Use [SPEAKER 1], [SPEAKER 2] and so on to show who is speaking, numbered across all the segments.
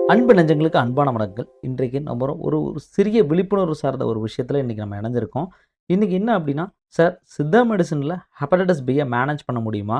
[SPEAKER 1] அன்பு நெஞ்சங்களுக்கு அன்பான வணக்கங்கள். இன்றைக்கு நம்ம ஒரு சிறிய விழிப்புணர்வு சார்ந்த ஒரு விஷயத்துல இன்னைக்கு நம்ம இணைஞ்சிருக்கோம். இன்னைக்கு என்ன அப்படின்னா, சார் சித்தா மெடிசின்ல ஹெப்படைட்டிஸ் பிய மேனேஜ் பண்ண முடியுமா?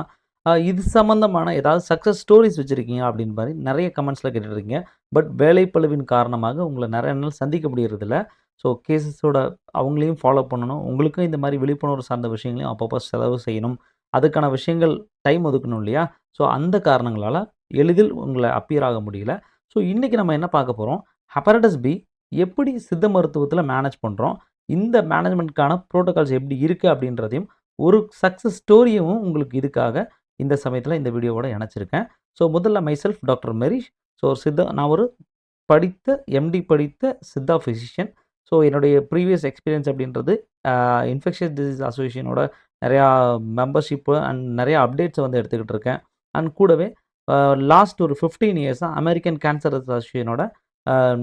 [SPEAKER 1] இது சம்மந்தமான ஏதாவது சக்சஸ் ஸ்டோரீஸ் வச்சிருக்கீங்க அப்படின்னு மாரி நெறைய கமெண்ட்ஸ்ல கேட்டுட்ருக்கீங்க. பட் வேலைப்பளுவின் காரணமாக உங்கள நெறைய நாள் சந்திக்க முடியறதில்ல. ஸோ கேஸஸோட அவங்களையும் ஃபாலோ பண்ணணும். உங்களுக்கும் இந்த மாரி விழிப்புணர்வு சார்ந்த விஷயங்களையும் அப்பப்போ செலவு செய்யணும். அதுக்கான விஷயங்கள் டைம் ஒதுக்கணும் இல்லையா? ஸோ அந்த காரணங்களால எளிதில் உங்கள அப்பியர் ஆக முடியல. ஸோ இன்னைக்கு நம்ம என்ன பார்க்க போறோம்? ஹெப்படைட்டிஸ் பி எப்படி சித்த மருத்துவத்தில மேனேஜ் பண்றோம்? இந்த மேனேஜ்மென்ட்க்கான புரோட்டோகால்ஸ் எப்படி இருக்கு? அப்படின்றதையும், ஒரு சக்சஸ் ஸ்டோரியவும் உங்களுக்கு இதுக்காக இந்த சமயத்தில இந்த வீடியோவோட இணைச்சிருக்கேன். ஸோ முதல்ல மைசெல்ஃப் டாக்டர் மெரிஷ். ஸோ நான் ஒரு படித்த எம்டி படித்த சித்தா பிசிஷியன். ஸோ என்னுடைய ப்ரீவியஸ் எக்ஸ்பீரியன்ஸ் அப்படின்றது இன்ஃபெக்ஷஸ் டிசீஸ் அசோசியேஷனோட நெறையா மெம்பர்ஷிப்பு அண்ட் நெறைய அப்டேட்ஸ வந்து எடுத்துக்கிட்டு இருக்கேன். அண்ட் கூடவே லாஸ்ட் ஒரு 15 இயர்ஸா அமெரிக்கன் கேன்சர் அசோசியேஷனோட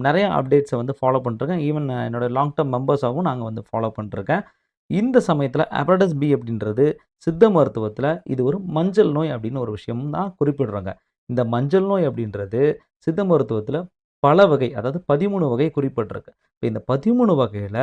[SPEAKER 1] நெறைய அப்டேட்ஸ வந்து ஃபாலோ பண்ணிட்டுருக்கேன். ஈவன் என்னோட லாங் டெர்ம் மெம்பர்ஸாவும் நாங்க வந்து ஃபாலோ பண்ணிட்டுருக்கேன். இந்த சமயத்தில ஹெப்படைட்டிஸ் பி அப்படின்றது சித்த மருத்துவத்தில இது ஒரு மஞ்சள் நோய் அப்படின்னு ஒரு விஷயம் தான் குறிப்பிடுறாங்க. இந்த மஞ்சள் நோய் அப்படின்றது சித்த மருத்துவத்தில பல வகை, அதாவது 13 வகை குறிப்பிட்டிருக்கு. இப்ப இந்த 13 வகையில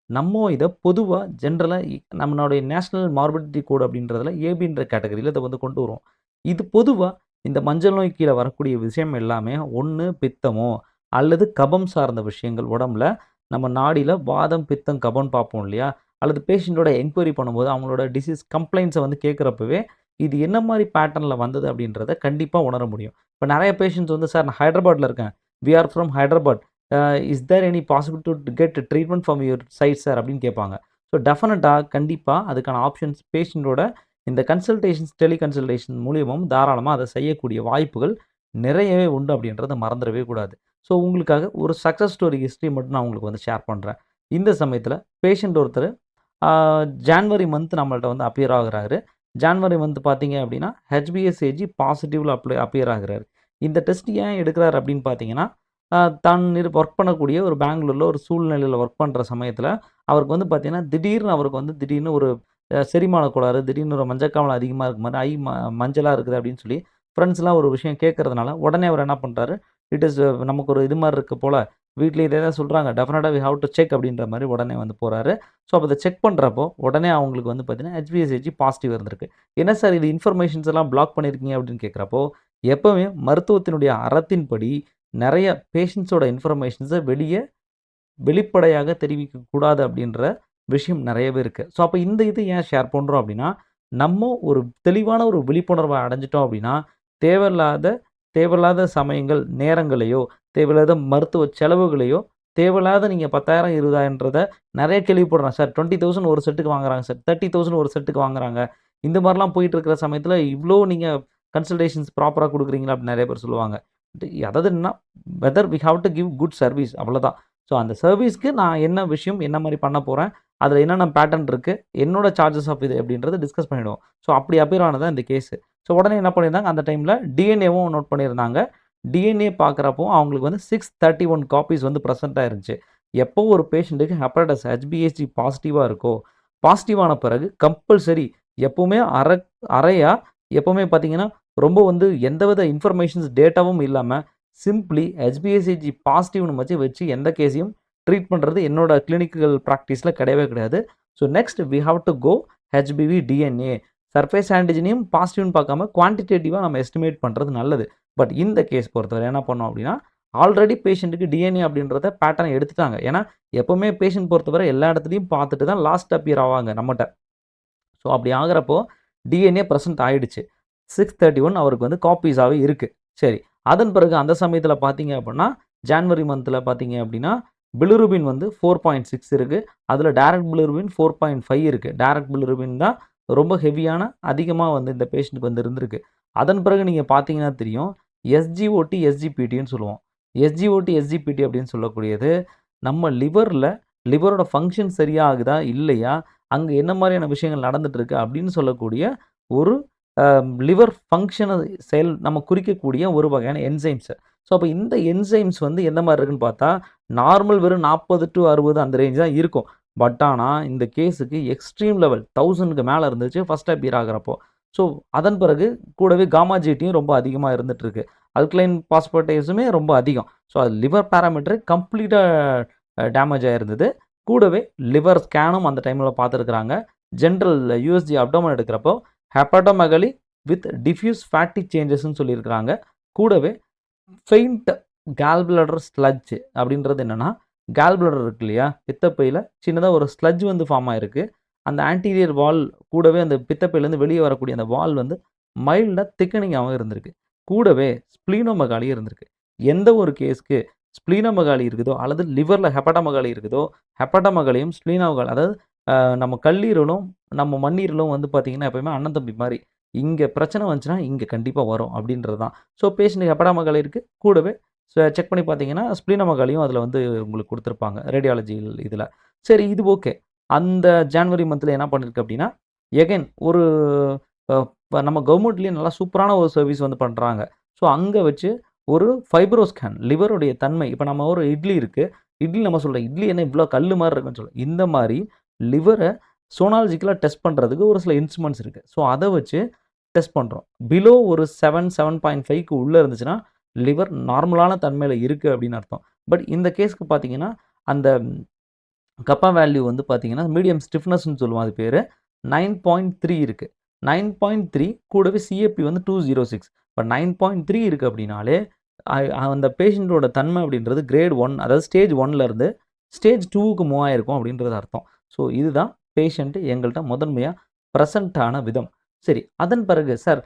[SPEAKER 1] நம்ம இத பொதுவா ஜென்ரலா நம்மளுடைய நேஷனல் மார்பிலிட்டி கோட் அப்படின்றதுல ஏபின்ற கேட்டகரியில இத வந்து கொண்டு வருவோம். இது பொதுவா இந்த மஞ்சள் நோய் கீழ வரக்கூடிய விஷயம் எல்லாமே ஒண்ணு பித்தமோ, அல்லது கபம் சார்ந்த விஷயங்கள் உடம்புல நம்ம நாடியில வாதம், பித்தம், கபம்ன்னு பார்ப்போம் இல்லையா? அல்லது பேஷண்ட்டோட என்குயரி பண்ணும்போது அவங்களோட டிசீஸ் கம்ப்ளைண்ட்ஸ வந்து கேட்கிறப்பவே, இது என்ன மாரி பேட்டர்ன்ல வந்தது அப்படின்றத கண்டிப்பா உணர முடியும். இப்ப நெறைய பேஷண்ட்ஸ் வந்து, "சார் நான் ஹைதராபாட்ல இருக்கேன். We are from Hyderabad. Is there any possibility to get treatment from your side sir?" அப்படின்னு கேட்பாங்க. ஸோ டெஃபினட்டா கண்டிப்பா அதுக்கான ஆப்ஷன்ஸ் பேஷண்ட்டோட இந்த கன்சல்டேஷன்ஸ், டெலி கன்சல்டேஷன் மூலியமாவும் தாராளமா அத செய்யக்கூடிய வாய்ப்புகள் நிறையவே உண்டு அப்படின்றத மறந்துறவே கூடாது. ஸோ உங்களுக்காக ஒரு சக்சஸ் ஸ்டோரி ஹிஸ்டரி மட்டும் நான் உங்களுக்கு வந்து ஷேர் பண்றேன். இந்த சமயத்தில பேஷண்ட் ஒருத்தரு ஆ ஜான்வரி மந்த் நம்மள்ட்ட வந்து அப்பியர் ஆகுறாரு. ஜான்வரி மந்த் பார்த்தீங்க அப்படின்னா, ஹெச்பிஎஸ்ஏஜி பாசிட்டிவ்ல அப்பியர் ஆகுறாரு. இந்த டெஸ்ட் ஏன் எடுக்குறாரு அப்படின்னு பார்த்தீங்கன்னா, அ தான் ஒர்க் பண்ணக்கூடிய ஒரு பெங்களூர்ல ஒரு சூழ்நிலையில ஒர்க் பண்ற சமயத்தில, அவருக்கு வந்து பார்த்தீங்கன்னா, திடீர்னு ஒரு செரிமான கோளாறு, திடீர்னு ஒரு மஞ்சக்காமலை அதிகமா இருக்க மாரி, மஞ்சளா இருக்குது அப்படின்னு சொல்லி ஃப்ரெண்ட்ஸ்லாம் ஒரு விஷயம் கேட்கறதுனால, உடனே அவர் என்ன பண்றாரு, இட் இஸ் நமக்கு ஒரு இது மாரி இருக்கு போல, வீட்ல இதே தான் சொல்றாங்க. டெஃபினட்டா வி ஹேவ் டூ செக் அப்படின்ற மாரி உடனே வந்து போறாரு. ஸோ, அப்ப இத செக் பண்றப்போ, உடனே அவங்களுக்கு வந்து பார்த்தீங்கன்னா, ஹெச்பிஎஸ்ஏஜி பாசிட்டிவ் இருந்திருக்கு. "என்ன சார் இது இன்ஃபர்மேஷன்ஸ் எல்லாம் பிளாக் பண்ணியிருக்கீங்க?" அப்படின்னு கேட்கிறப்போ, எப்பவுமே மருத்துவத்தினுடைய அறத்தின்படி நெறைய பேஷண்ட்ஸோட இன்ஃபர்மேஷன்ஸ வெளிப்படையாக தெரிவிக்கக்கூடாது அப்படின்ற விஷயம் நெறையவே இருக்கு. ஸோ, அப்ப இந்த இது ஏன் ஷேர் பண்றோம் அப்படின்னா, நம்ம ஒரு தெளிவான ஒரு விழிப்புணர்வ அடைஞ்சுட்டோம் அப்படின்னா, தேவையில்லாத தேவையில்லாத சமயங்கள், நேரங்களையோ, தேவையில்லாத மருத்துவ செலவுகளையோ, தேவையில்லாத நீங்க 10,000 20,000ன்றத நெறைய கேள்விப்படுறோம். சார் 20,000 ஒரு செட்டுக்கு வாங்குறாங்க சார். 30,000 ஒரு செட்டுக்கு வாங்குறாங்க. இந்த மாரிலாம் போயிட்டு இருக்கிற சமயத்தில, இவ்ளோ நீங்க கன்சல்டேஷன்ஸ் ப்ராப்பரா குடுக்குறீங்களா? அப்படின்னு நெறைய பேர் சொல்லுவாங்க. அதாவது என்னன்னா, whether we have to give good service அவ்வளோதான். ஸோ, அந்த சர்வீஸ்க்கு நான் என்ன விஷயம், என்ன மாரி பண்ண போறேன், அதில என்னென்ன பேட்டர்ன் இருக்கு, என்னோட சார்ஜஸ் ஆஃப் இது எப்படின்றத டிஸ்கஸ் பண்ணிடுவோம். ஸோ, அப்படி அப்பியர் ஆனது தான் இந்த கேஸு. ஸோ, உடனே என்ன பண்ணியிருந்தாங்க, அந்த டைம்ல டிஎன்ஏவும் நோட் பண்ணியிருந்தாங்க. டிஎன்ஏ பார்க்குறப்போ அவங்களுக்கு வந்து 631 காப்பீஸ் வந்து பிரசன்ட் ஆயிருந்துச்சு. எப்போ ஒரு பேஷண்ட்டுக்கு ஹெப்படைட்டிஸ் ஹெச்பிஎஸ்ஜி பாசிட்டிவா இருக்கோ, பாசிட்டிவ் ஆன பிறகு கம்பல்சரி எப்பவுமே அறையா எப்பவுமே பார்த்தீங்கன்னா, ரொம்ப வந்து எந்தவித இன்ஃபர்மேஷன்ஸ் டேட்டாவும் இல்லாம, சிம்ப்ளி ஹெச்பிஎஸ்ஏஜி பாசிட்டிவ்னு வச்சு எந்த கேஸையும் ட்ரீட் பண்றது என்னோட கிளினிக்கல் பிராக்டிஸ்ல கிடையவே கிடையாது. So next we have to go HPV DNA. Surface ஆன்டிஜனையும் பாசிட்டிவ்னு பார்க்காம குவான்டிடேட்டிவா நம்ம எஸ்டிமேட் பண்றது நல்லது. பட் இந்த கேஸ் பொறுத்தவரை என்ன பண்ணோம் அப்படின்னா, ஆல்ரெடி பேஷண்ட்டுக்கு டிஎன்ஏ அப்படின்றத பேட்டர்ன் எடுத்துட்டாங்க. ஏன்னா, எப்பவுமே பேஷண்ட் பொறுத்தவரை எல்லா இடத்துலயும் பார்த்துட்டு தான் லாஸ்ட் அப்பியர் ஆவாங்க நம்மட்ட. ஸோ, அப்படி ஆகுறப்போ டிஎன்ஏ பிரசன்ட் ஆயிடுச்சு. 631 அவருக்கு வந்து காப்பீஸாவே இருக்கு. சரி. அதன் பிறகு அந்த சமயத்தில பார்த்தீங்க அப்படின்னா, ஜான்வரி மந்த்ல பார்த்தீங்க அப்படின்னா, பிலிருபின் வந்து 4.6 இருக்கு. அதில டைரக்ட் பிலிருபின் 4.5 இருக்கு. டைரக்ட் பிலிருபின் தான் ரொம்ப ஹெவியான அதிகமா வந்து இந்த பேஷண்ட்க்கு வந்து இருந்திருக்கு. அதன் பிறகு நீங்க பார்த்தீங்கன்னா தெரியும். எஸ்ஜிஓடி, எஸ்ஜிபிடின்னு சொல்லுவோம். எஸ்ஜிஓடி, எஸ்ஜிபிடி அப்படின்னு சொல்லக்கூடியது, நம்ம லிவரோட ஃபங்ஷன் சரியா ஆகுதா? இல்லையா? அங்க என்ன மாரியான விஷயங்கள் நடந்துட்டு இருக்கு? அப்படின்னு சொல்லக்கூடிய ஒரு அ லிவர் ஃபங்ஷன நம்ம குறிக்கக்கூடிய ஒரு வகையான என்சைம்ஸ். ஸோ, அப்ப இந்த என்சைம்ஸ் வந்து எந்த மாரி இருக்குன்னு பார்த்தா, நார்மல் வெறும் 40 டூ 60 அந்த ரேஞ்ச் தான் இருக்கும். பட் ஆனா, இந்த கேஸுக்கு எக்ஸ்ட்ரீம் லெவல் 1000க்கு மேல இருந்துச்சு ஃபர்ஸ்ட் அப்பியர் ஆகுறப்போ. ஸோ அதன் பிறகு கூடவே காமா ஜிடியும் ரொம்ப அதிகமாக இருந்துகிட்ருக்கு. அல்கலைன் பாஸ்பேட்டேஸுமே ரொம்ப அதிகம். ஸோ அது லிவர் பேராமீட்டர் கம்ப்ளீட்டாக டேமேஜ் ஆகிருந்தது. கூடவே லிவர் ஸ்கேனும் அந்த டைமில் பார்த்துருக்குறாங்க. ஜென்ரல் யூஎஸ்ஜி அப்டோமன் எடுக்கிறப்போ ஹெப்படோமெகலி வித் டிஃப்யூஸ் ஃபேட்டி சேஞ்சஸ்ன்னு சொல்லியிருக்கிறாங்க. கூடவே ஃபெயிண்ட் கால் பிளடர் ஸ்லட்ஜ் அப்படின்றது என்னென்னா, கால் பிளடர் இருக்கு இல்லையா, பித்தப்பையில் சின்னதாக ஒரு ஸ்லட்ஜ் வந்து ஃபார்ம் ஆகிருக்கு. அந்த ஆன்டீரியர் வால் கூடவே அந்த பித்தப்பையிலேருந்து வெளியே வரக்கூடிய அந்த வால் வந்து மைல்டாக திக்கனிங்காகவும் இருந்திருக்கு. கூடவே ஸ்ப்ளீனோமெகாலியும் இருந்திருக்கு. எந்த ஒரு கேஸ்க்கு ஸ்ப்ளீனோமெகாலி இருக்குதோ அல்லது லிவரில் ஹெப்படோமெகாலி இருக்குதோ, ஹெப்படோமெகாலியும் ஸ்ப்ளீனோமெகாலி, அதாவது நம்ம கல்லீரலும் நம்ம மண்ணீரலும் வந்து பார்த்திங்கன்னா எப்போயுமே அண்ணன் தம்பி மாதிரி. இங்கே பிரச்சனை வந்துச்சுன்னா இங்கே கண்டிப்பாக வரும் அப்படின்றது தான். ஸோ பேஷண்ட்டுக்கு ஹெப்படோமெகாலி இருக்குது. கூடவே செக் பண்ணி பார்த்தீங்கன்னா ஸ்ப்ளீனோமெகாலியும் அதில் வந்து உங்களுக்கு கொடுத்துருப்பாங்க ரேடியாலஜி இதில். சரி, இது ஓகே. அந்த ஜான்வரி மந்தில் என்ன பண்ணியிருக்கு அப்படின்னா, எகைன் ஒரு நம்ம கவர்மெண்ட்லேயே நல்லா சூப்பரான ஒரு சர்வீஸ் வந்து பண்ணுறாங்க. ஸோ அங்கே வச்சு ஒரு ஃபைப்ரோ ஸ்கேன், லிவருடைய தன்மை. இப்போ நம்ம ஒரு இட்லி இருக்குது, இட்லி நம்ம சொல்கிறோம் இட்லி என்ன இவ்வளோ கல் மாதிரி இருக்குன்னு சொல்லுவோம். இந்த மாதிரி லிவரை சோனாலஜிக்கலாக டெஸ்ட் பண்ணுறதுக்கு ஒரு சில இன்ஸ்ட்ருமெண்ட்ஸ் இருக்குது. ஸோ அதை வச்சு டெஸ்ட் பண்ணுறோம். பிலோ ஒரு 7.5க்கு உள்ளே இருந்துச்சுன்னா லிவர் நார்மலான தன்மையில் இருக்குது அப்படின்னு அர்த்தம். பட் இந்த கேஸ்க்கு பார்த்தீங்கன்னா அந்த கப்பா வேல்யூ வந்து பார்த்தீங்கன்னா மீடியம் ஸ்டிஃப்னஸ்ன்னு சொல்லுவோம், அது பேர் 9.3 இருக்குது. 9.3 கூடவே சிஏபி வந்து 206. இப்போ 9.3 இருக்குது அப்படின்னாலே அந்த பேஷண்ட்டோட தன்மை அப்படின்றது கிரேட் 1, அதாவது ஸ்டேஜ் 1லேருந்து ஸ்டேஜ் 2க்கு மூவ் ஆகிருக்கும் அப்படின்றது அர்த்தம். ஸோ இதுதான் பேஷண்ட்டு எங்கள்கிட்ட முதன்மையாக ப்ரெசென்ட் ஆன விதம். சரி, அதன் பிறகு சார்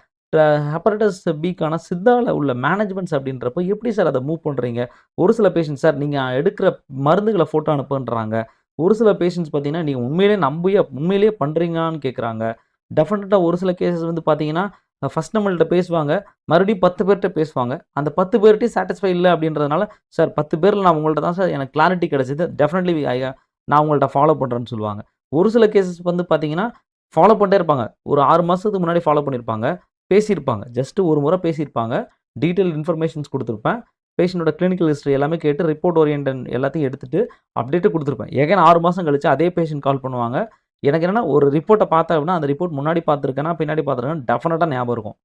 [SPEAKER 1] ஹெப்படைட்டிஸ் பிக்கான சித்தாவில் உள்ள மேனேஜ்மெண்ட்ஸ் அப்படின்றப்போ எப்படி சார் அதை மூவ் பண்ணுறீங்க? ஒரு சில பேஷண்ட் சார் நீங்கள் எடுக்கிற மருந்துகளை ஃபோட்டோ அனுப்புன்றாங்க. ஒரு சில பேஷண்ட்ஸ் பார்த்தீங்கன்னா நீங்கள் உண்மையிலேயே பண்ணுறீங்களான்னு கேட்குறாங்க. டெஃபினட்டாக ஒரு சில கேசஸ் வந்து பார்த்தீங்கன்னா ஃபஸ்ட் நம்மள்ட்ட பேசுவாங்க, மறுபடியும் 10 பேர்கிட்ட பேசுவாங்க. அந்த 10 பேர்கிட்டையும் சாட்டிஸ்ஃபை இல்லை அப்படின்றதுனால, சார் 10 பேரில் நான் உங்கள்கிட்ட தான் சார் எனக்கு கிளாரிட்டி கிடைச்சிது, டெஃபினெட்லி நான் உங்கள்கிட்ட ஃபாலோ பண்ணுறேன்னு சொல்லுவாங்க. ஒரு சில கேசஸ் வந்து பார்த்தீங்கன்னா ஃபாலோ பண்ணிட்டே இருப்பாங்க. ஒரு 6 மாதத்துக்கு முன்னாடி ஃபாலோ பண்ணியிருப்பாங்க, பேசியிருப்பாங்க, ஜஸ்ட்டு ஒரு முறை பேசியிருப்பாங்க, டீட்டெயில் இன்ஃபர்மேஷன்ஸ் கொடுத்துருப்பேன், பேஷண்ட்டோட கிளினிக்கல் ஹிஸ்ட்ரி எல்லாமே கேட்டு ரிப்போர்ட் ஓரியன்டட் எல்லாத்தையும் எடுத்துகிட்டு அப்டேட்டு கொடுத்துருப்பேன். எகைன் 6 மாதம் கழிச்சு அதே பேஷண்ட் கால் பண்ணுவாங்க. எனக்கு என்னென்னா ஒரு ரிப்போர்ட்டை பார்த்தேன் அப்படின்னா அந்த ரிப்போர்ட் முன்னாடி பார்த்துருக்கேனா பின்னாடி பார்த்துருக்கேன்னா டெஃபினட்டாக ஞாபகம் இருக்கும்.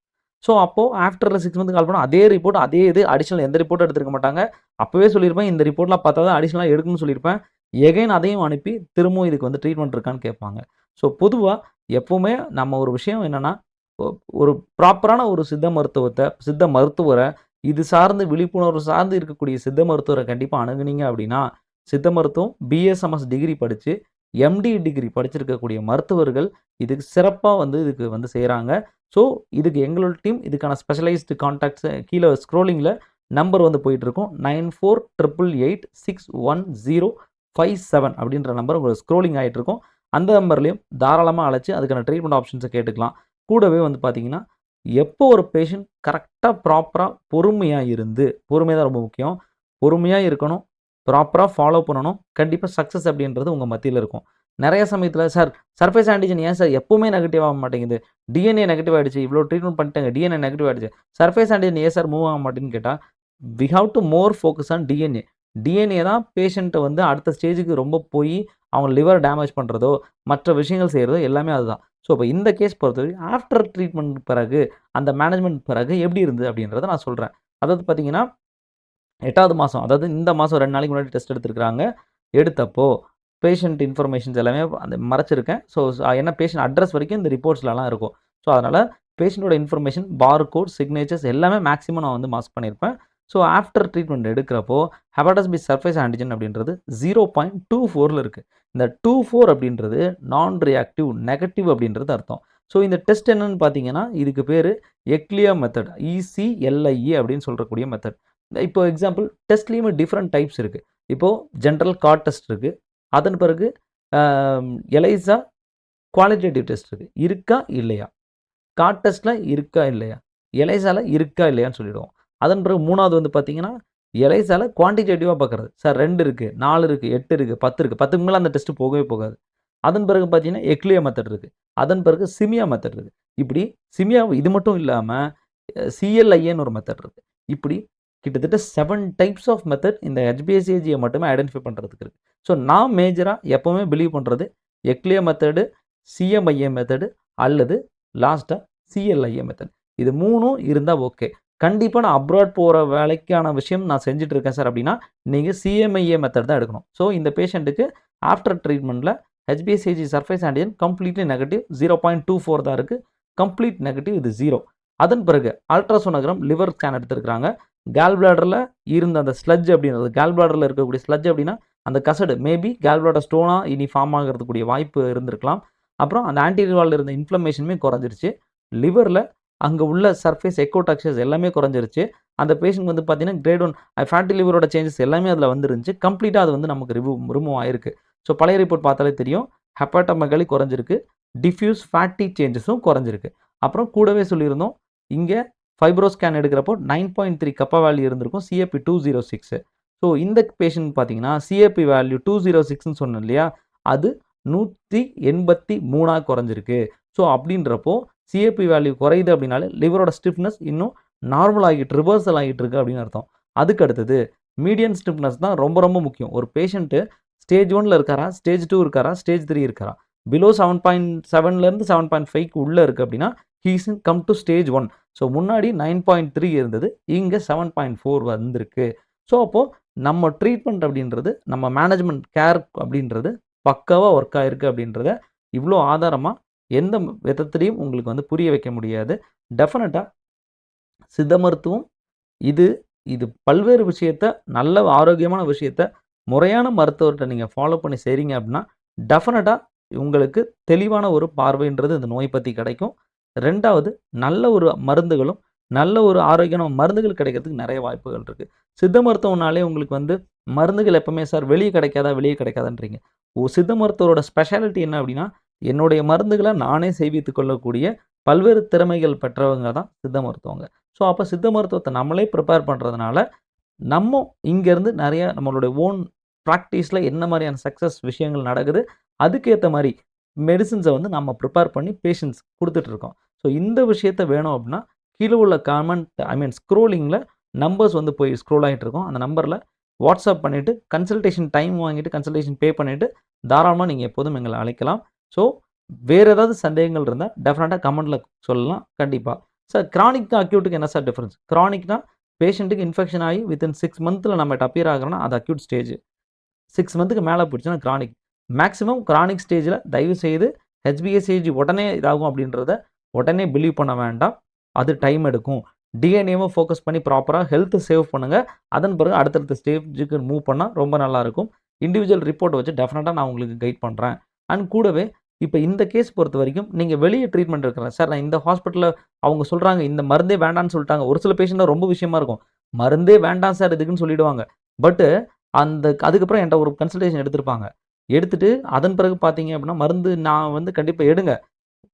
[SPEAKER 1] ஸோ அப்போது ஆஃப்டர் 6 மந்த் கால் பண்ணால் அதே ரிப்போர்ட், அதே இது, அடிஷனல் எந்த ரிப்போர்ட்டும் எடுத்துருக்க மாட்டாங்க. அப்போவே சொல்லியிருப்பேன் இந்த ரிப்போர்ட்லாம் பார்த்தா தான் அடிஷனலாக எடுக்கணும்னு சொல்லியிருப்பேன். எகைன் அதையும் அனுப்பி திரும்பவும் இதுக்கு வந்து ட்ரீட்மெண்ட் இருக்கான்னு கேட்பாங்க. ஸோ பொதுவாக எப்போவுமே நம்ம ஒரு விஷயம் என்னென்னா, ஒரு ப்ராப்பரான ஒரு சித்த மருத்துவரை இது சார்ந்து விழிப்புணர்வு சார்ந்து இருக்கக்கூடிய சித்த மருத்துவரை கண்டிப்பாக அணுகுனீங்க அப்படின்னா, சித்த மருத்துவம் பிஎஸ்எம்எஸ் டிகிரி படித்து எம்டி டிகிரி படிச்சிருக்கக்கூடிய மருத்துவர்கள் இதுக்கு சிறப்பாக வந்து இதுக்கு வந்து செய்கிறாங்க. ஸோ இதுக்கு எங்களோட டீம் இதுக்கான ஸ்பெஷலைஸ்டு கான்டாக்ட்ஸ் கீழே ஸ்க்ரோலிங்கில் நம்பர் வந்து போயிட்டுருக்கோம். 9488611057 அப்படின்ற நம்பர் உங்களுக்கு ஸ்க்ரோலிங் ஆகிட்டுருக்கும். அந்த நம்பர்லேயும் தாராளமாக அழைச்சி அதுக்கான ட்ரீட்மெண்ட் ஆப்ஷன்ஸை கேட்டுக்கலாம். கூடவே வந்து பார்த்தீங்கன்னா, எப்போ ஒரு பேஷண்ட் கரெக்டாக ப்ராப்பராக பொறுமை தான் ரொம்ப முக்கியம். பொறுமையாக இருக்கணும், ப்ராப்பராக ஃபாலோ பண்ணணும். கண்டிப்பாக சக்ஸஸ் அப்படின்றது உங்கள் மத்தியில் இருக்கும். நிறைய சமயத்தில் சார் சர்ஃபேஸ் ஆன்டிஜன் ஏன் சார் எப்போவுமே நெகட்டிவ் ஆக மாட்டேங்குது, டிஎன்ஏ நெகட்டிவ் ஆகிடுச்சு, இவ்வளோ ட்ரீட்மெண்ட் பண்ணிட்டாங்க, டிஎன்ஏ நெகட்டிவ் ஆகிடுச்சு, சர்ஃபேஸ் ஆன்டிஜன் ஏன் சார் மூவ் ஆக மாட்டேன்னு கேட்டால், we have to more focus on DNA. DNA தான் பேஷண்ட்டை வந்து அடுத்த ஸ்டேஜுக்கு ரொம்ப போய் அவங்க லிவர் டேமேஜ் பண்ணுறதோ மற்ற விஷயங்கள் செய்கிறதோ எல்லாமே அதுதான். ஸோ இப்போ இந்த கேஸ் பொறுத்தவரை ஆஃப்டர் ட்ரீட்மெண்ட் பிறகு அந்த மேனேஜ்மெண்ட் பிறகு எப்படி இருந்தது அப்படின்றத நான் சொல்கிறேன். அதாவது பார்த்தீங்கன்னா 8வது மாதம், அதாவது இந்த மாதம் 2 நாளைக்கு முன்னாடி டெஸ்ட் எடுத்துருக்காங்க. எடுத்தப்போ பேஷண்ட் இன்ஃபர்மேஷன்ஸ் எல்லாமே அந்த மறைச்சிருக்கேன். ஸோ ஏன்னா பேஷண்ட் அட்ரஸ் வரைக்கும் இந்த ரிப்போர்ட்ஸ்லலாம் இருக்கும். ஸோ அதனால் பேஷண்ட்டோட இன்ஃபர்மேஷன், பார்கோட், சிக்னேச்சர்ஸ் எல்லாமே மேக்ஸிமம் நான் வந்து மாஸ்க் பண்ணியிருப்பேன். ஸோ ஆஃப்டர் ட்ரீட்மெண்ட் எடுக்கிறப்போ ஹெப்படைட்டிஸ் பி சர்ஃபேஸ் ஆன்டிஜன் அப்படின்றது 0.24ல் இருக்குது. இந்த 24 அப்படின்றது நான் ரியாக்டிவ், நெகட்டிவ் அப்படின்றது அர்த்தம். ஸோ இந்த டெஸ்ட் என்னன்னு பார்த்தீங்கன்னா, இதுக்கு பேர் எக்லியா மெத்தட், ECLIA அப்படின்னு சொல்லக்கூடிய மெத்தட். இப்போ எக்ஸாம்பிள் டெஸ்ட்லேயுமே டிஃப்ரெண்ட் டைப்ஸ் இருக்குது. இப்போது ஜென்ரல் கார்ட் டெஸ்ட் இருக்குது, அதன் பிறகு எலைசா குவாலிட்டேட்டிவ் டெஸ்ட் இருக்குது. இருக்கா இல்லையா, கார்ட் டெஸ்ட்டில் இருக்கா இல்லையா, எலைசாவில் இருக்கா இல்லையான்னு சொல்லிவிடுவோம். அதன் பிறகு 3வது வந்து பார்த்தீங்கன்னா எலைசாவில் குவான்டிடேட்டிவாக பார்க்குறது. சார் 2 இருக்குது, 4 இருக்குது, 8 இருக்குது, 10 இருக்குது, 10க்கு மேலே அந்த டெஸ்ட்டு போகவே போகாது. அதன் பிறகு பார்த்தீங்கன்னா எக்லியா மெத்தட் இருக்குது. அதன் பிறகு சிமியா மெத்தட் இருக்குது. இப்படி சிமியா இது மட்டும் இல்லாமல் CLIAன்னு ஒரு மெத்தட் இருக்குது. இப்படி கிட்டத்தட்ட 7 டைப்ஸ் ஆஃப் மெத்தட் இந்த HbA1c மட்டுமே ஐடென்டிஃபை பண்ணுறதுக்கு இருக்குது. ஸோ நான் மேஜராக எப்போவுமே பிலீவ் பண்ணுறது எக்லியா மெத்தடு, CMIA மெத்தடு அல்லது லாஸ்ட்டாக சிஎல்ஐஏ மெத்தட். இது 3ம் இருந்தா ஓகே. கண்டிப்பா நான் அப்ராட் போற வேலைக்கான விஷயம் நான் செஞ்சுட்டு இருக்கேன் சார் அப்படின்னா, நீங்க சிஎம்ஐஏ மெத்தட் தான் எடுக்கணும். ஸோ இந்த பேஷண்ட்டுக்கு ஆஃப்டர் ட்ரீட்மெண்ட்ல ஹெச்பிஎஸ்ஏஜி சர்ஃபேஸ் ஆன்டிஜன் கம்ப்ளீட்லி நெகட்டிவ் 0.24 தான் இருக்கு. கம்ப்ளீட் நெகட்டிவ் இது 0. அதன் பிறகு அல்ட்ராசோனோகிராம் லிவர் ஸ்கேன் எடுத்திருக்காங்க. கால் பிளாடர்ல இருந்த அந்த ஸ்லட்ஜ் அப்படின்றது, கால் பிளாடர்ல இருக்கக்கூடிய ஸ்லட்ஜ் அப்படின்னா அந்த கசடு மேபி கால் பிளாடர் ஸ்டோனா இனி ஃபார்ம் ஆகிறதுக்கூடிய வாய்ப்பு இருந்திருக்கலாம். அப்புறம் அந்த ஆன்டீரியர் வால்ல இருந்த இன்ஃப்ளமேஷனுமே குறைஞ்சிருச்சு. லிவர்ல அங்க உள்ள சர்ஃபேஸ் எக்கோடாக்சிஸ் எல்லாமே குறைஞ்சிருச்சு. அந்த பேஷண்ட் வந்து பார்த்தீங்கன்னா, கிரேட் 1 ஃபேட்டி லிவரோட சேஞ்சஸ் எல்லாமே அதில வந்துருந்துச்சு. கம்ப்ளீட்டா அது வந்து நமக்கு ரிமூவ் ஆயிருக்கு. ஸோ பழைய ரிப்போர்ட் பார்த்தாலே தெரியும். ஹெப்பாட்டோமெகாலி குறைஞ்சிருக்கு. டிஃப்யூஸ் ஃபேட்டி சேஞ்சஸும் குறைஞ்சிருக்கு. அப்புறம் கூடவே சொல்லியிருந்தோம், இங்க ஃபைப்ரோ ஸ்கேன் எடுக்கிறப்போ 9.3 கப்பா வேல்யூ இருந்திருக்கும். சிஏபி 206. ஸோ இந்த பேஷண்ட் பார்த்தீங்கன்னா, சிஏபி வேல்யூ 206ன்னு சொன்னேன் இல்லையா? அது 183ஆ குறைஞ்சிருக்கு. ஸோ அப்படின்றப்போ சிஏபி வேல்யூ குறையுது அப்படின்னாலே லிவரோட ஸ்டிஃப்னஸ் இன்னும் நார்மல் ஆகிட்டு ரிவர்சல் ஆகிட்டு இருக்கு அப்படின்னு அர்த்தம். அதுக்கு அடுத்தது மீடியன் ஸ்டிஃப்னஸ் தான் ரொம்ப ரொம்ப முக்கியம். ஒரு பேஷண்ட்டு ஸ்டேஜ் 1ல இருக்காரா, ஸ்டேஜ் 2 இருக்காரா, ஸ்டேஜ் 3 இருக்காரா, பிலோ 7.7லேருந்து 7.5க்கு உள்ள இருக்கு அப்படின்னா he is come to stage 1. So முன்னாடி 9.3 இருந்தது, இங்கே 7.4 வந்திருக்கு. ஸோ அப்போ நம்ம ட்ரீட்மெண்ட் அப்படின்றது, நம்ம மேனேஜ்மெண்ட் கேர் அப்படின்றது பக்காவாக ஒர்க் ஆயிருக்கு அப்படின்றத இவ்வளோ ஆதாரமாக எந்த விதத்திலையும் உங்களுக்கு வந்து புரிய வைக்க முடியாது. டெஃபினட்டாக சித்த மருத்துவம் இது இது பல்வேறு விஷயத்த, நல்ல ஆரோக்கியமான விஷயத்த முறையான மருத்துவர்கிட்ட நீங்கள் ஃபாலோ பண்ணி செய்கிறீங்க அப்படின்னா டெஃபினட்டாக உங்களுக்கு தெளிவான ஒரு பார்வைன்றது இந்த நோய் பற்றி கிடைக்கும். 2வது நல்ல ஒரு மருந்துகளும், நல்ல ஒரு ஆரோக்கியமான மருந்துகள் கிடைக்கிறதுக்கு நிறைய வாய்ப்புகள் இருக்குது. சித்த மருத்துவம்னாலே உங்களுக்கு வந்து மருந்துகள் எப்பவுமே சார் வெளியே கிடைக்காதா, வெளியே கிடைக்காதான்றீங்க. சித்த மருத்துவரோட ஸ்பெஷாலிட்டி என்ன அப்படின்னா, என்னுடைய மருந்துகளை நானே செய்வித்துக் கொள்ளக்கூடிய பல்வேறு திறமைகள் பெற்றவங்க தான் சித்த மருத்துவங்க. ஸோ அப்போ சித்த மருத்துவத்தை நம்மளே ப்ரிப்பேர் பண்ணுறதுனால, நம்ம இங்கேருந்து நிறைய நம்மளுடைய ஓன் ப்ராக்டிஸில் என்ன மாதிரியான சக்ஸஸ் விஷயங்கள் நடக்குது, அதுக்கேற்ற மாதிரி மெடிசின்ஸை வந்து நம்ம ப்ரிப்பேர் பண்ணி பேஷண்ட்ஸ் கொடுத்துட்ருக்கோம். ஸோ இந்த விஷயத்த வேணும் அப்படின்னா, கீழே உள்ள காமெண்ட் ஸ்க்ரோலிங்கில் நம்பர்ஸ் வந்து போய் ஸ்க்ரோல் ஆகிட்டு இருக்கும். அந்த நம்பரில் வாட்ஸ்அப் பண்ணிவிட்டு கன்சல்டேஷன் டைம் வாங்கிட்டு கன்சல்டேஷன் பே பண்ணிவிட்டு தாராளமாக நீங்கள் எப்போதும் எங்களை அழைக்கலாம். ஸோ வேறு ஏதாவது சந்தேகங்கள் இருந்தால் டெஃபினட்டாக கமெண்ட்டில் சொல்லலாம். கண்டிப்பாக சார், கிரானிக் அக்யூட்டுக்கு என்ன சார் டிஃப்ரென்ஸ்? கிரானிக்னா பேஷண்ட்டுக்கு இன்ஃபெக்ஷன் ஆகி வித்தின் 6 மந்த்தில் நம்ம அப்பியர் ஆகிறோன்னா அது அக்யூட் ஸ்டேஜ். 6 மந்த்துக்கு மேலே போயிடுச்சுன்னா கிரானிக். மேக்ஸிமம் கிரானிக் ஸ்டேஜில் தயவு செய்து ஹெச்பிஎஸ்ஏஜி உடனே இதாகும் அப்படின்றத உடனே பிலீவ் பண்ண வேண்டாம். அது டைம் எடுக்கும். டிஎன்ஏவை ஃபோக்கஸ் பண்ணி ப்ராப்பராக ஹெல்த்தை சேவ் பண்ணுங்கள். அதன் பிறகு அடுத்தடுத்த ஸ்டேஜுக்கு மூவ் பண்ணால் ரொம்ப நல்லாயிருக்கும். இண்டிவிஜுவல் ரிப்போர்ட் வச்சு டெஃபினட்டாக நான் உங்களுக்கு கைட் பண்ணுறேன். அண்ட் கூடவே இப்போ இந்த கேஸ் பொறுத்த வரைக்கும் நீங்கள் வெளியே ட்ரீட்மெண்ட் எடுக்கிறேன் சார், நான் இந்த ஹாஸ்பிட்டலில் அவங்க சொல்கிறாங்க இந்த மருந்தே வேண்டான்னு சொல்லிட்டாங்க. ஒரு சில பேஷண்ட்டில் ரொம்ப விஷயமா இருக்கும். மருந்தே வேண்டாம் சார் இதுக்குன்னு சொல்லிடுவாங்க. பட்டு அதுக்கப்புறம் என்கிட்ட ஒரு கன்சல்டேஷன் எடுத்திருப்பாங்க. எடுத்துட்டு அதன் பிறகு பார்த்தீங்க அப்படின்னா, மருந்து நான் வந்து கண்டிப்பாக எடுங்க.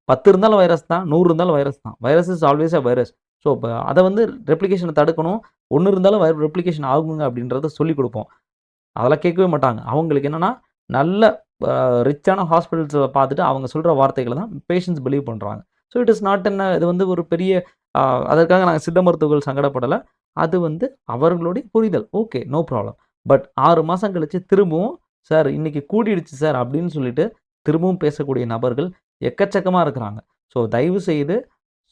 [SPEAKER 1] 10 இருந்தாலும் வைரஸ் தான், 100 இருந்தாலும் வைரஸ் தான். Virus is always a virus. So இப்போ அதை வந்து ரெப்ளிகேஷனை தடுக்கணும். 1 இருந்தாலும் ரெப்ளிகேஷன் ஆகுங்க அப்படின்றத சொல்லிக் கொடுப்போம். அதெல்லாம் கேட்கவே மாட்டாங்க. அவங்களுக்கு என்னன்னா, நல்ல ரிச்சான ஹாஸ்பிட்டல்ஸை பார்த்துட்டு அவங்க சொல்கிற வார்த்தைகளை தான் பேஷண்ட்ஸ் பிலீவ் பண்ணுறாங்க. ஸோ இட் இஸ் நாட் என்ன, இது வந்து ஒரு பெரிய அதற்காக நாங்கள் சித்த மருத்துவர்கள் சங்கடப்படலை. அது வந்து அவர்களுடைய புரிதல். Okay, no problem. பட் 6 மாதம் கழித்து திரும்பவும் சார் இன்னைக்கு கூடிடுச்சு சார் அப்படின்னு சொல்லிட்டு திரும்பவும் பேசக்கூடிய நபர்கள் எக்கச்சக்கமாக இருக்கிறாங்க. ஸோ தயவு செய்து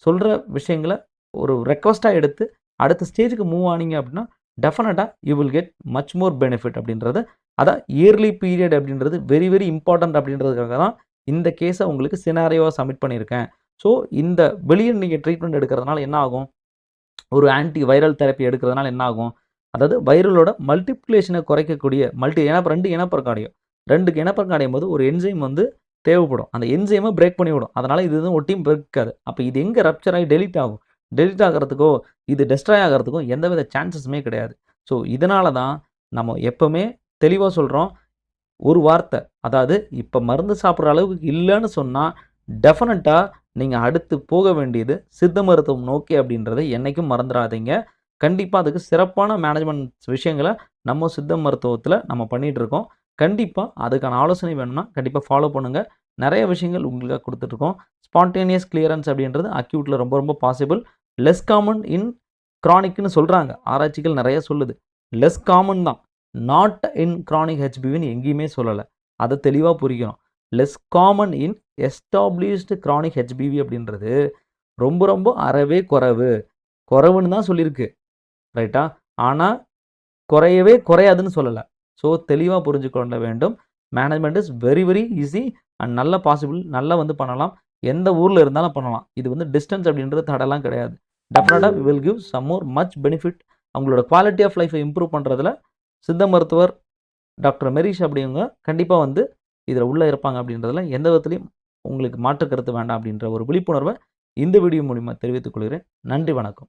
[SPEAKER 1] சொல்கிற விஷயங்களை ஒரு ரெக்வஸ்ட்டாக எடுத்து அடுத்த ஸ்டேஜுக்கு மூவ் ஆனீங்க அப்படின்னா டெஃபினட்டாக you will get much more benefit அப்படின்றத, அதான் இயர்லி பீரியட் அப்படின்றது வெரி வெரி இம்பார்ட்டன்ட் அப்படின்றதுக்காக தான் இந்த கேஸை உங்களுக்கு சினாரியோவாக சப்மிட் பண்ணியிருக்கேன். ஸோ இந்த வெளியே நீங்கள் ட்ரீட்மெண்ட் எடுக்கிறதுனால என்ன ஆகும், ஒரு ஆன்டி வைரல் தெரப்பி எடுக்கிறதுனால என்ன ஆகும், அதாவது வைரலோட மல்டிப்ளிகேஷனை குறைக்கக்கூடிய ஏன்னா 2 இனப்பெருக்கம் 2 இனப்பெருக்கம் அடையும் போது ஒரு என்சைம் வந்து தேவைப்படும். அந்த என்சைமை பிரேக் பண்ணிவிடும். அதனால் இது வந்து ஒட்டியும் பெருக்காது. அப்போ இது எங்கே ரப்சர் ஆகி டெலீட் ஆகும். டெலீட் ஆகிறதுக்கோ இது டெஸ்ட்ராய் ஆகிறதுக்கோ எந்தவித சான்சஸுமே கிடையாது. ஸோ இதனால தான் நம்ம எப்போவுமே தெளிவாக சொல்கிறோம். ஒரு வார்த்தை, அதாவது இப்போ மருந்து சாப்பிட்ற அளவுக்கு இல்லைன்னு சொன்னால் டெஃபினட்டாக நீங்கள் அடுத்து போக வேண்டியது சித்த மருத்துவம் நோக்கி அப்படின்றத என்றைக்கும் மறந்துடாதீங்க. கண்டிப்பாக அதுக்கு சிறப்பான மேனேஜ்மெண்ட் விஷயங்களை நம்ம சித்த மருத்துவத்தில் நம்ம பண்ணிகிட்ருக்கோம். கண்டிப்பாக அதுக்கான ஆலோசனை வேணும்னா கண்டிப்பாக ஃபாலோ பண்ணுங்கள். நிறைய விஷயங்கள் உங்களுக்காக கொடுத்துட்ருக்கோம். ஸ்பான்டேனியஸ் கிளியரன்ஸ் அப்படின்றது அக்யூட்டில் ரொம்ப ரொம்ப பாசிபிள். லெஸ் காமன் இன் கிரானிக்னு சொல்கிறாங்க. ஆராய்ச்சிகள் நிறைய சொல்லுது. லெஸ் காமன் தான், நாட் இன் கிரானிக் ஹெச்பிவின்னு எங்கேயுமே சொல்லலை. அதை தெளிவாக புரிக்கணும். Less common in established chronic HPV அப்படின்றது ரொம்ப ரொம்ப அறவே குறைவு. குறைவுன்னு தான் சொல்லியிருக்கு. ரைட்டா? ஆனா, குறையவே குறையாதுன்னு சொல்லல. ஸோ, தெளிவா புரிஞ்சுக்கொள்ள வேண்டும். Management is very very easy and நல்ல பாசிபிள். நல்லா வந்து பண்ணலாம். எந்த ஊர்ல இருந்தாலும் பண்ணலாம். இது வந்து டிஸ்டன்ஸ் அப்படின்றது தடைலாம் கிடையாது. டெஃபினட்டா we will give some more much benefit. அவங்களோட குவாலிட்டி ஆஃப் லைஃப்பை இம்ப்ரூவ் பண்றதுல சித்த மருத்துவர் டாக்டர் மெரிஷ் அப்படிங்க கண்டிப்பா வந்து இதில உள்ள இருப்பாங்க அப்படின்றதுல எந்த விதத்திலயும் உங்களுக்கு மாற்று கருத்து வேண்டாம் அப்படின்ற ஒரு விழிப்புணர்வ இந்த வீடியோ மூலியமா தெரிவித்துக் கொள்கிறேன். நன்றி, வணக்கம்.